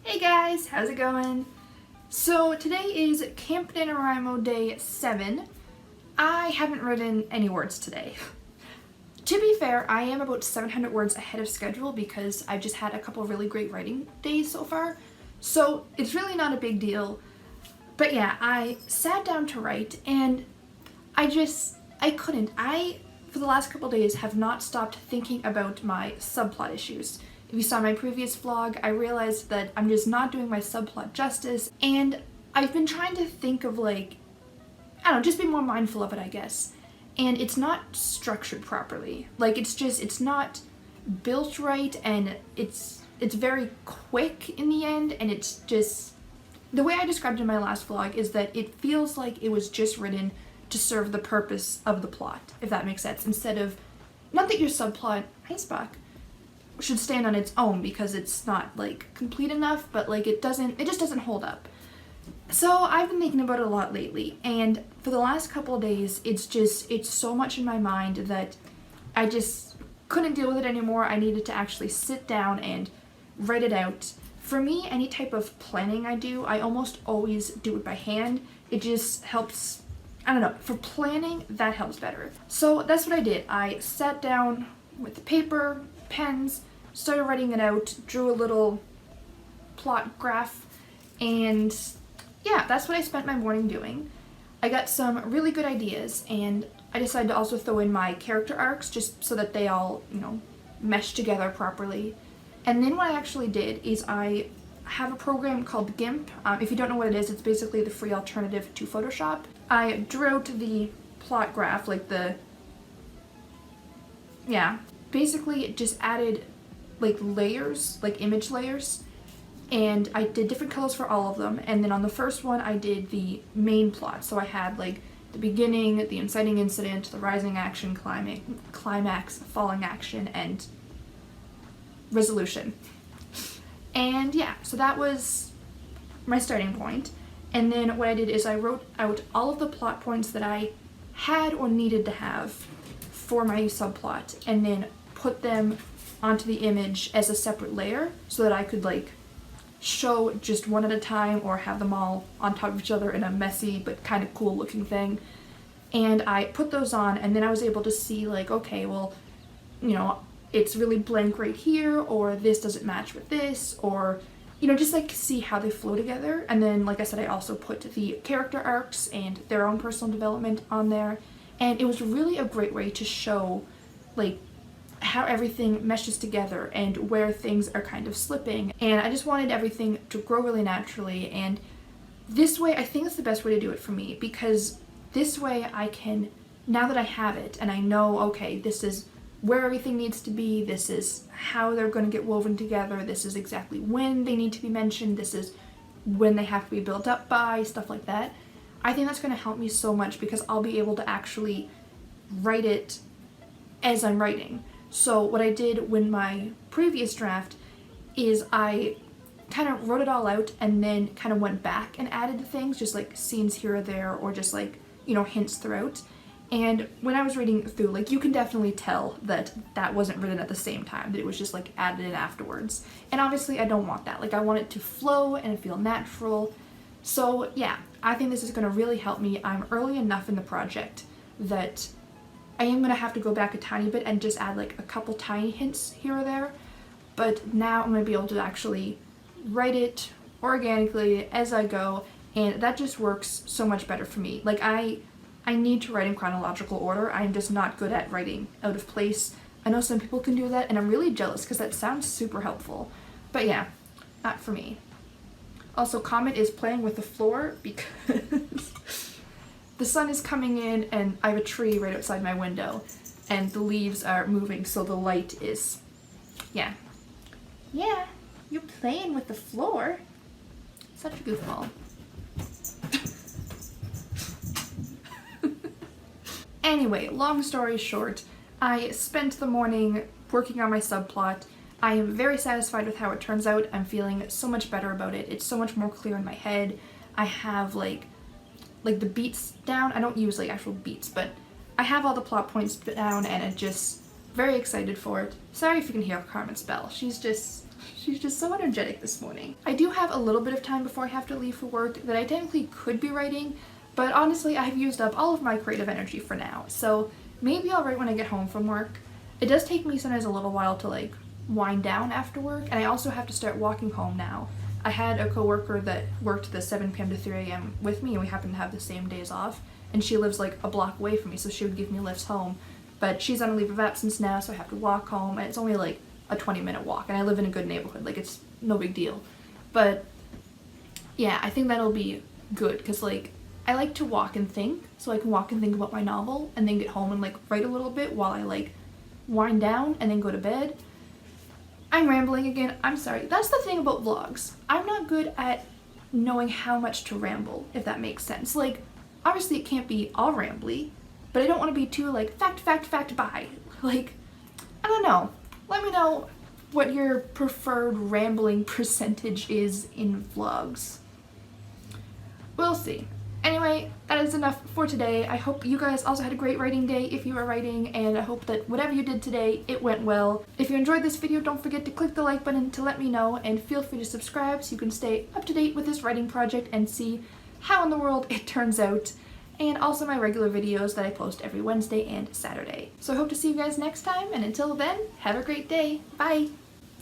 Hey guys, how's it going? So today is Camp Nanowrimo Day 7. I haven't written any words today. To be fair, I am about 700 words ahead of schedule because I've just had a couple really great writing days so far. So it's really not a big deal. But yeah, I sat down to write and I couldn't. For the last couple days, have not stopped thinking about my subplot issues. If you saw my previous vlog, I realized that I'm just not doing my subplot justice, and I've been trying to think of I don't know, just be more mindful of it, I guess. And it's not structured properly. It's not built right, and it's very quick in the end, and it's just, the way I described it in my last vlog is that it feels like it was just written to serve the purpose of the plot, if that makes sense, instead of, not that your subplot, hey Spock, should stand on its own because it's not complete enough, but it just doesn't hold up. So I've been thinking about it a lot lately, and for the last couple of days it's so much in my mind that I just couldn't deal with it anymore. I needed to actually sit down and write it out. For me, any type of planning I do, I almost always do it by hand. It just helps, I don't know, for planning that helps better. So that's what I did. I sat down with the paper, pens, started writing it out, drew a little plot graph, and yeah, that's what I spent my morning doing. I got some really good ideas, and I decided to also throw in my character arcs just so that they all, mesh together properly. And then what I actually did is I have a program called GIMP. If you don't know what it is, it's basically the free alternative to Photoshop. I drew out the plot graph, basically it just added layers, image layers, and I did different colors for all of them. And then on the first one I did the main plot, so I had the beginning, the inciting incident, the rising action, climax, falling action, and resolution. And yeah, so that was my starting point. And then what I did is I wrote out all of the plot points that I had or needed to have for my subplot, and then put them onto the image as a separate layer so that I could show just one at a time or have them all on top of each other in a messy but kind of cool looking thing. And I put those on, and then I was able to see okay, well, it's really blank right here, or this doesn't match with this, or just see how they flow together. And then like I said, I also put the character arcs and their own personal development on there, and it was really a great way to show how everything meshes together and where things are kind of slipping. And I just wanted everything to grow really naturally, and this way I think it's the best way to do it for me, because this way I can, now that I have it and I know, okay, this is where everything needs to be, this is how they're going to get woven together, this is exactly when they need to be mentioned, this is when they have to be built up by, stuff like that. I think that's going to help me so much because I'll be able to actually write it as I'm writing. So what I did when my previous draft is I kind of wrote it all out and then kind of went back and added things, just scenes here or there, or just hints throughout. And when I was reading through, you can definitely tell that that wasn't written at the same time, that it was just added in afterwards. And obviously I don't want that. I want it to flow and feel natural. So yeah, I think this is going to really help me. I'm early enough in the project that I am going to have to go back a tiny bit and just add a couple tiny hints here or there. But now I'm going to be able to actually write it organically as I go, and that just works so much better for me. I need to write in chronological order. I'm just not good at writing out of place. I know some people can do that, and I'm really jealous because that sounds super helpful. But yeah, not for me. Also, Comet is playing with the floor because the sun is coming in and I have a tree right outside my window and the leaves are moving, so the light is, yeah, you're playing with the floor. Such a goofball. Anyway, long story short, I spent the morning working on my subplot. I am very satisfied with how it turns out. I'm feeling so much better about it. It's so much more clear in my head. I have the beats down. I don't use actual beats, but I have all the plot points down, and I'm just very excited for it. Sorry if you can hear Carmen's bell. She's just She's just so energetic this morning. I do have a little bit of time before I have to leave for work that I technically could be writing, but honestly I've used up all of my creative energy for now, so maybe I'll write when I get home from work. It does take me sometimes a little while to like wind down after work, and I also have to start walking home now. I had a coworker that worked the 7 p.m. to 3 a.m. with me, and we happened to have the same days off, and she lives like a block away from me, so she would give me lifts home. But she's on a leave of absence now, so I have to walk home, and it's only like a 20-minute walk, and I live in a good neighborhood, like it's no big deal. But yeah, I think that'll be good, because like I like to walk and think, so I can walk and think about my novel, and then get home and like write a little bit while I like wind down and then go to bed. I'm rambling again, I'm sorry. That's the thing about vlogs. I'm not good at knowing how much to ramble, if that makes sense. Like, obviously it can't be all rambly, but I don't want to be too like fact, bye. Like, I don't know. Let me know what your preferred rambling percentage is in vlogs. We'll see. Anyway, that is enough for today. I hope you guys also had a great writing day if you are writing, and I hope that whatever you did today, it went well. If you enjoyed this video, don't forget to click the like button to let me know, and feel free to subscribe so you can stay up to date with this writing project and see how in the world it turns out, and also my regular videos that I post every Wednesday and Saturday. So I hope to see you guys next time, and until then, have a great day. Bye!